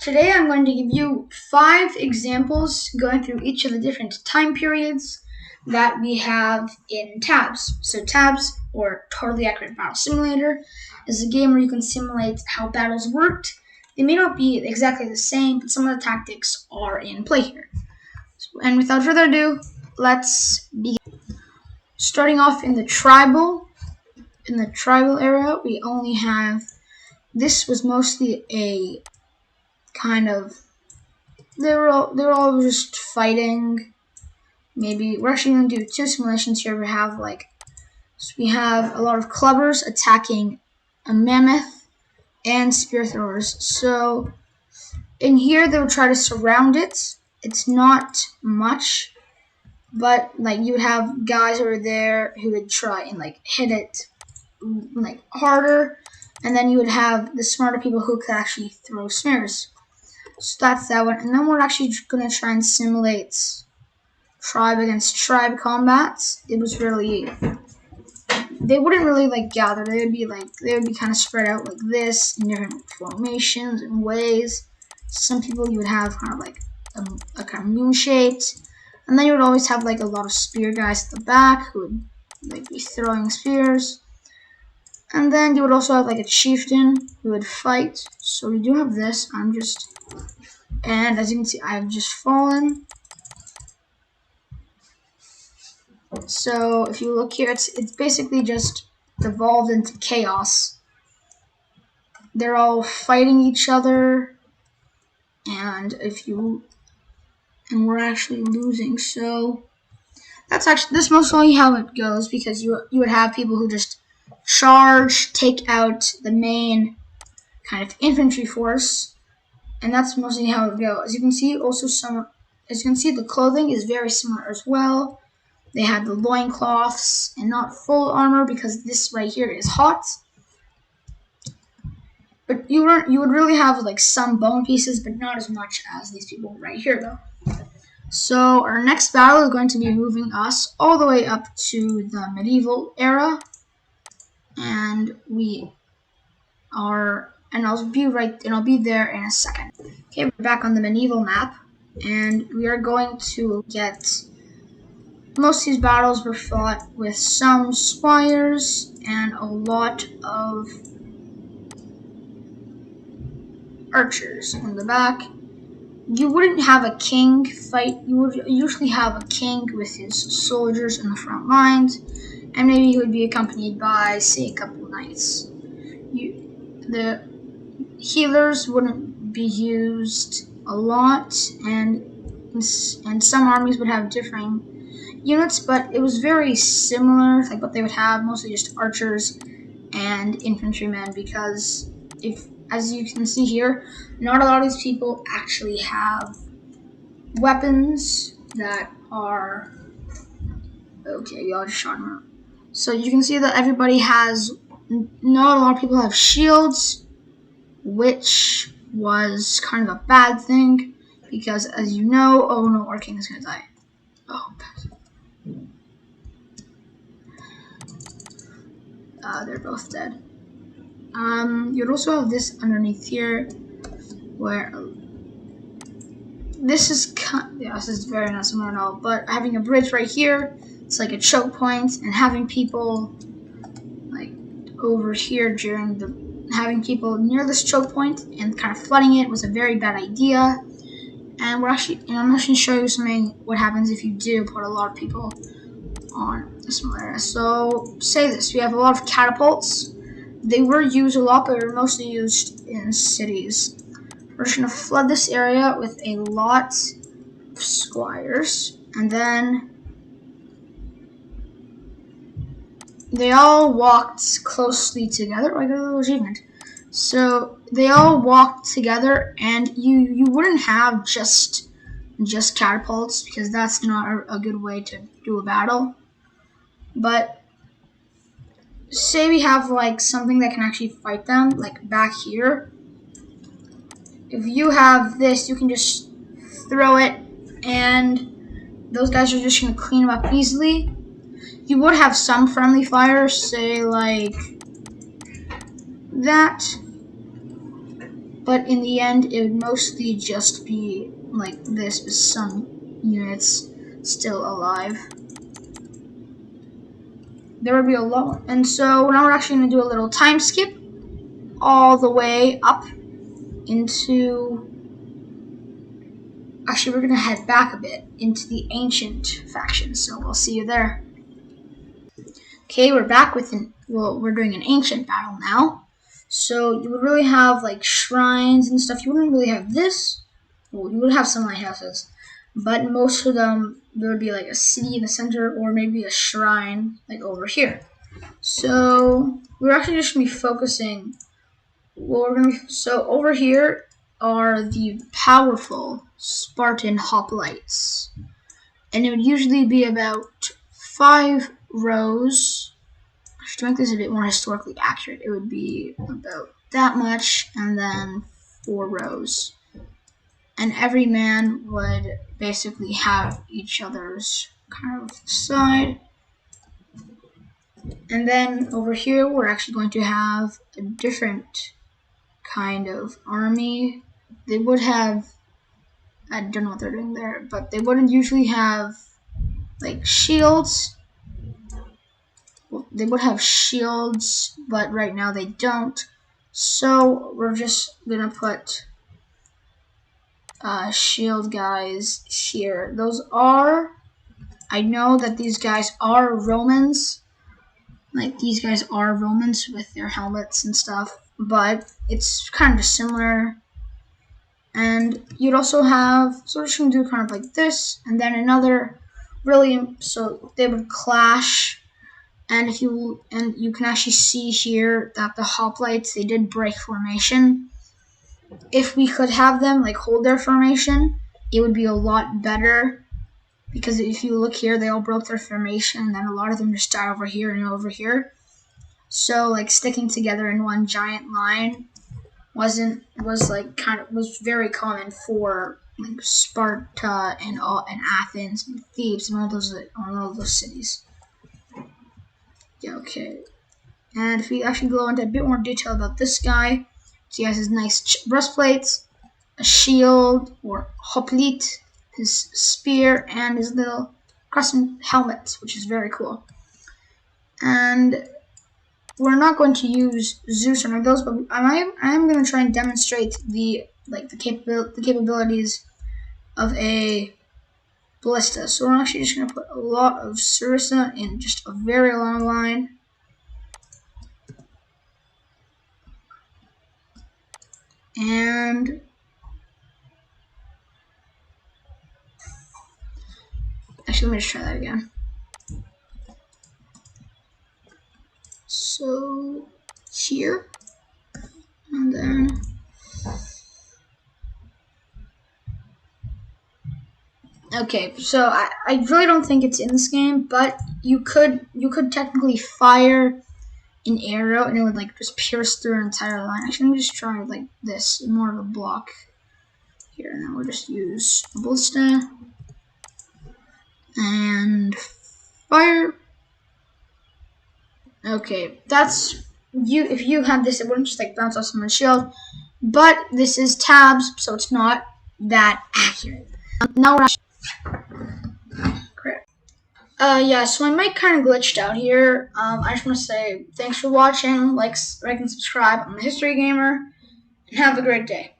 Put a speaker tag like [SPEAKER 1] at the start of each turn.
[SPEAKER 1] Today I'm going to give you 5 examples going through each of the different time periods that we have in Tabs. So Tabs, or Totally Accurate Battle Simulator, is a game where you can simulate how battles worked. They may not be exactly the same, but some of the tactics are in play here. And without further ado, let's begin. Starting off in the tribal area, we only have, this was mostly a kind of, they were all just fighting. Maybe we're actually going to do 2 simulations here. We have a lot of clubbers attacking a mammoth and spear throwers. So in here they would try to surround it. It's not much, but you would have guys over there who would try and hit it harder, and then you would have the smarter people who could actually throw snares. So that's that one. And then we're actually going to try and simulate tribe against tribe combats. It was really, they wouldn't really gather. They would be kind of spread out like this in different formations and ways. Some people you would have kind of a kind of moon shaped, and then you would always have a lot of spear guys at the back who would be throwing spears. And then you would also have a chieftain who would fight. So we do have this. And as you can see, I've just fallen. So if you look here, it's basically just devolved into chaos. They're all fighting each other, and we're actually losing. So that's mostly how it goes, because you would have people who just charge, take out the main kind of infantry force, and that's mostly how it goes. As you can see, the clothing is very similar as well. They had the loincloths and not full armor, because this right here is hot. But you would really have some bone pieces, but not as much as these people right here though. So our next battle is going to be moving us all the way up to the medieval era, and I'll be there in a second. Okay, we're back on the medieval map, and we are going to get. Most of these battles were fought with some squires and a lot of archers in the back. You wouldn't have a king fight. You would usually have a king with his soldiers in the front lines, and maybe he would be accompanied by, say, a couple of knights. The healers wouldn't be used a lot, and some armies would have differing units, but it was very similar, what they would have, mostly just archers and infantrymen, because as you can see here, not a lot of these people actually have weapons that are okay. Y'all just shot him out. So you can see that not a lot of people have shields, which was kind of a bad thing, because as you know, oh no, our king is gonna die. Oh, they're both dead. You'd also have this underneath here, where this is very not similar at all, but having a bridge right here, it's like a choke point, and having people over here having people near this choke point and kind of flooding it was a very bad idea. And I'm actually going to show you what happens if you do put a lot of people on a small area. So say this, we have a lot of catapults. They were used a lot, but were mostly used in cities. We're just going to flood this area with a lot of squires, and then they all walked closely together. I got a little achievement. So they all walked together, and you wouldn't have just catapults, because that's not a good way to do a battle. But say we have something that can actually fight them, back here. If you have this, you can just throw it, and those guys are just going to clean them up easily. You would have some friendly fire, say that. but in the end, it would mostly just be like this with some units still alive. There would be a lot, and so now we're actually going to do a little time skip all the way up into. Actually, we're going to head back a bit into the ancient faction, so we'll see you there. Okay, we're back with we're doing an ancient battle now. So you would really have like shrines and stuff. You wouldn't really have this. Well, you would have some lighthouses, but most of them there would be like a city in the center or maybe a shrine like over here. So we're actually just gonna be focusing. So over here are the powerful Spartan hoplites, and it would usually be about 5 rows. To make this a bit more historically accurate, it would be about that much, and then 4 rows. And every man would basically have each other's kind of side. And then over here, we're actually going to have a different kind of army. They would have, I don't know what they're doing there, but they wouldn't usually have like shields. Well, they would have shields, but right now they don't. So we're just gonna put shield guys here. I know that these guys are Romans. Like, these guys are Romans with their helmets and stuff, but it's kind of similar. And you'd also have, so we're just gonna do kind of like this, and then another really, so they would clash. And you can actually see here that the hoplites, they did break formation. If we could have them like hold their formation, it would be a lot better, because if you look here, they all broke their formation, and then a lot of them just died over here and over here. So like sticking together in one giant line was very common for like Sparta and Athens and Thebes and all those cities. Yeah, okay. And if we actually go into a bit more detail about this guy, so he has his nice breastplates, a shield or hoplite, his spear, and his little crescent helmet, which is very cool. And we're not going to use Zeus or any of those, but I am going to try and demonstrate the capabilities of a ballista. So we're actually just going to put a lot of Sarissa in just a very long line. And actually, let me just try that again. So here, and then okay. So I really don't think it's in this game, but you could technically fire an arrow and it would like just pierce through an entire line. Actually, let me just try like this, more of a block here, and then we'll just use a ballista and fire. Okay, that's you. If you had this, it wouldn't just like bounce off someone's shield. But this is tabs, so it's not that accurate. Now we're correct. Yeah, so my mic kind of glitched out here. I just want to say thanks for watching. Like and subscribe. I'm a History Gamer, and have a great day.